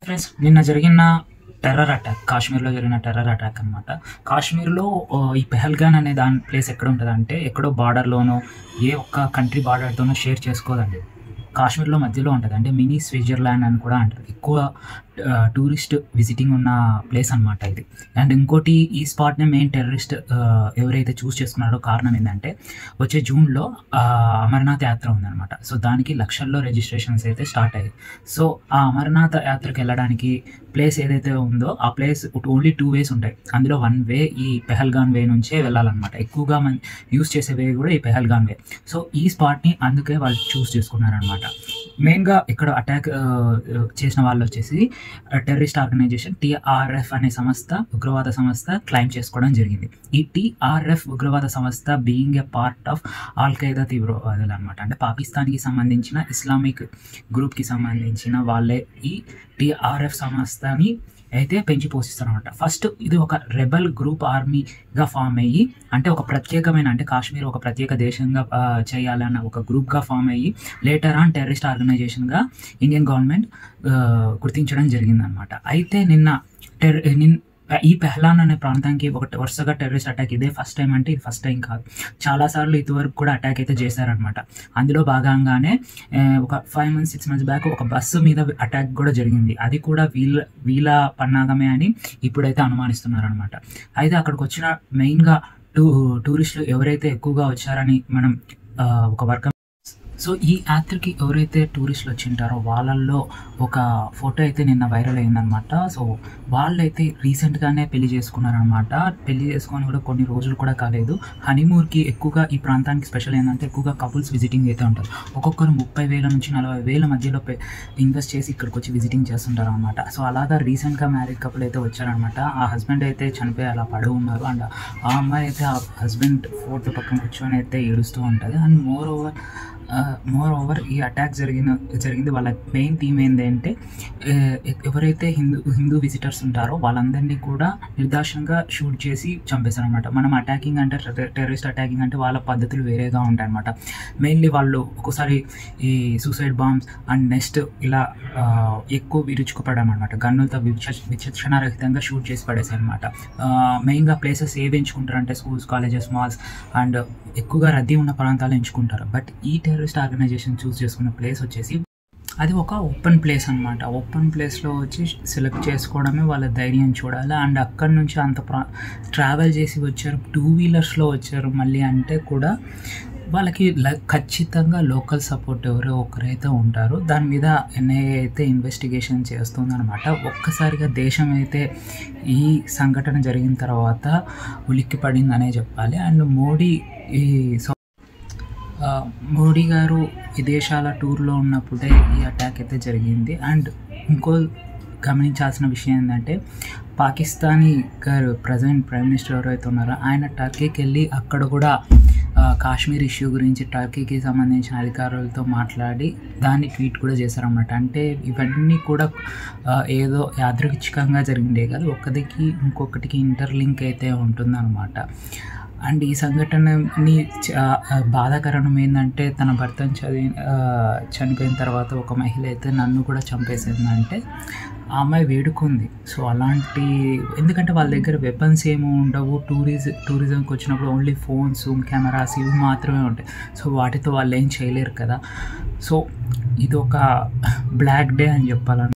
Friends నిన్న జరిగిన terror attack కాశ్మీర్లో జరిగిన టెర్రర్ అటాక్ అనమాట. కాశ్మీర్లో ఈ పెహల్గాన్ అనే దాని ప్లేస్ ఎక్కడ ఉంటుందంటే ఎక్కడో బార్డర్లోనో ఏ ఒక్క కంట్రీ బార్డర్తోనో షేర్ చేసుకోదండి. కాశ్మీర్లో మధ్యలో ఉంటుంది. అంటే మినీ స్విట్జర్లాండ్ అని కూడా అంటారు. ఎక్కువ టూరిస్ట్ విజిటింగ్ ఉన్న ప్లేస్ అనమాట ఇది. అండ్ ఇంకోటి ఈ స్పాట్ని మెయిన్ టెర్రరిస్ట్ ఎవరైతే చూస్ చేసుకున్నారో కారణం ఏంటంటే వచ్చే జూన్లో అమర్నాథ్ యాత్ర ఉందన్నమాట. సో దానికి లక్షల్లో రిజిస్ట్రేషన్స్ అయితే స్టార్ట్ అయ్యాయి. సో ఆ అమర్నాథ్ యాత్రకి వెళ్ళడానికి ప్లేస్ ఏదైతే ఉందో ఆ ప్లేస్ ఓన్లీ 2 వేస్ ఉంటాయి. అందులో 1 వే ఈ పెహల్గాన్ వే నుంచే వెళ్ళాలన్నమాట. ఎక్కువగా మనం యూస్ చేసే వే కూడా ఈ పెహల్గాన్ వే. సో ఈ స్పాట్ని అందుకే వాళ్ళు చూస్ చేసుకున్నారనమాట. మెయిన్గా ఇక్కడ అటాక్ చేసిన వాళ్ళు వచ్చేసి టెర్రరిస్ట్ ఆర్గనైజేషన్ TRF అనే సంస్థ, ఉగ్రవాద సంస్థ క్లైమ్ చేసుకోవడం జరిగింది. ఈ TRF ఉగ్రవాద సంస్థ being a part of all-Qaeda తీవ్రవాదులు అనమాట. అంటే పాకిస్తాన్కి సంబంధించిన ఇస్లామిక్ గ్రూప్కి సంబంధించిన వాళ్ళే ఈ TRF సంస్థని అయితే పెంచి పోషిస్తారు అనమాట. ఫస్ట్ ఇది ఒక రెబల్ గ్రూప్ ఆర్మీగా ఫామ్ అయ్యి, అంటే ఒక ప్రత్యేకమైన, అంటే కాశ్మీర్ ఒక ప్రత్యేక దేశంగా చేయాలన్న ఒక గ్రూప్గా ఫామ్ అయ్యి లేటర్ ఆన్ టెర్రరిస్ట్ ఆర్గనైజేషన్గా ఇండియన్ గవర్నమెంట్ గుర్తించడం జరిగిందనమాట. అయితే ఈ పెహ్లాన్ అనే ప్రాంతానికి వరుసగా టెర్రరిస్ట్ అటాక్ ఇదే ఫస్ట్ టైం అంటే ఇది ఫస్ట్ టైం కాదు. చాలాసార్లు ఇదివరకు కూడా అటాక్ అయితే చేశారనమాట. అందులో భాగంగానే ఒక 5 months 6 months బ్యాక్ ఒక బస్సు మీద అటాక్ కూడా జరిగింది. అది కూడా వీళ్ళ పన్నాగమే అని ఇప్పుడైతే అనుమానిస్తున్నారనమాట. అయితే అక్కడికి వచ్చిన మెయిన్గా టూరిస్టులు ఎవరైతే ఎక్కువగా వచ్చారని మనం ఒక వర్గం. సో ఈ యాత్రకి ఎవరైతే టూరిస్టులు వచ్చింటారో వాళ్ళల్లో ఒక ఫోటో అయితే నిన్న వైరల్ అయిందనమాట. సో వాళ్ళైతే రీసెంట్గానే పెళ్లి చేసుకున్నారనమాట. పెళ్లి చేసుకొని కూడా కొన్ని రోజులు కూడా కాలేదు. హనీమూన్కి ఎక్కువగా ఈ ప్రాంతానికి స్పెషల్ ఏంటంటే ఎక్కువగా కపుల్స్ విజిటింగ్ అయితే ఉంటారు. ఒక్కొక్కరు 30,000 నుంచి 40,000 మధ్యలో ఇన్వెస్ట్ చేసి ఇక్కడికి వచ్చి విజిటింగ్ చేస్తుంటారు అనమాట. సో అలాగా రీసెంట్గా మ్యారీడ్ కపుల్ అయితే వచ్చారనమాట. ఆ హస్బెండ్ అయితే చనిపోయి అలా పడి ఉన్నారు. అండ్ ఆ అమ్మాయి అయితే ఆ హస్బెండ్ ఫోటో పక్కన కూర్చొని అయితే ఏడుస్తూ ఉంటుంది. అండ్ మోర్ ఓవర్ ఈ అటాక్ జరిగింది వాళ్ళ మెయిన్ థీమ్ ఏంటంటే ఎవరైతే హిందూ విజిటర్స్ ఉంటారో వాళ్ళందరినీ కూడా నిర్దాక్షిణ్యంగా షూట్ చేసి చంపేశారు అనమాట. మనం అటాకింగ్ అంటే టెర్రరిస్ట్ అటాకింగ్ అంటే వాళ్ళ పద్ధతులు వేరేగా ఉంటాయి అనమాట. మెయిన్లీ వాళ్ళు ఒక్కోసారి ఈ సూసైడ్ బాంబ్స్ అండ్ నెక్స్ట్ ఇలా ఎక్కువ విరుచుకుపడడం అనమాట. గన్నులతో విచక్షణారహితంగా షూట్ చేసి పడేసాయి అనమాట. మెయిన్గా ప్లేసెస్ ఏవి ఎంచుకుంటారంటే స్కూల్స్, కాలేజెస్, మాల్స్ అండ్ ఎక్కువగా రద్దీ ఉన్న ప్రాంతాలు ఎంచుకుంటారు. బట్ ఈ టెర్రరిస్ట్ ఆర్గనైజేషన్ చూస్ చేసుకున్న ప్లేస్ వచ్చేసి అది ఒక ఓపెన్ ప్లేస్ అనమాట. ఓపెన్ ప్లేస్లో వచ్చి సెలెక్ట్ చేసుకోవడమే వాళ్ళ ధైర్యం చూడాలి. అండ్ అక్కడి నుంచి అంత ట్రావెల్ చేసి వచ్చారు, 2 వీలర్స్లో వచ్చారు మళ్ళీ అంటే కూడా వాళ్ళకి ఖచ్చితంగా లోకల్ సపోర్ట్ ఎవరో ఒకరైతే ఉంటారు. దాని మీద NIA అయితే ఇన్వెస్టిగేషన్ చేస్తుందన్నమాట. ఒక్కసారిగా దేశం అయితే ఈ సంఘటన జరిగిన తర్వాత ఉలిక్కి పడిందనే చెప్పాలి. అండ్ మోడీ గారు విదేశాల టూర్లో ఉన్నప్పుడే ఈ అటాక్ అయితే జరిగింది. అండ్ ఇంకో గమనించాల్సిన విషయం ఏంటంటే పాకిస్తానీ గారు ప్రజెంట్ ప్రైమ్ మినిస్టర్ ఎవరైతే ఉన్నారో ఆయన టర్కీకి వెళ్ళి అక్కడ కూడా కాశ్మీర్ ఇష్యూ గురించి టర్కీకి సంబంధించిన అధికారులతో మాట్లాడి దాన్ని ట్వీట్ కూడా చేశారన్నమాట. అంటే ఇవన్నీ కూడా ఏదో యాదృచ్ఛికంగా జరిగిందే కాదు, ఒక్కదికి ఇంకొకటికి ఇంటర్లింక్ అయితే ఉంటుందన్నమాట. అండ్ ఈ సంఘటనని బాధాకరణం ఏంటంటే తన భర్తను చనిపోయిన తర్వాత ఒక మహిళ అయితే నన్ను కూడా చంపేసిందంటే ఆ అమ్మాయి వేడుకుంది. సో అలాంటి, ఎందుకంటే వాళ్ళ దగ్గర వెపన్స్ ఏమీ ఉండవు. టూరిజంకి వచ్చినప్పుడు ఓన్లీ ఫోన్స్, కెమెరాస్ ఇవి మాత్రమే ఉంటాయి. సో వాటితో వాళ్ళు ఏం చేయలేరు కదా. సో ఇది ఒక బ్లాక్ డే అని చెప్పాలి.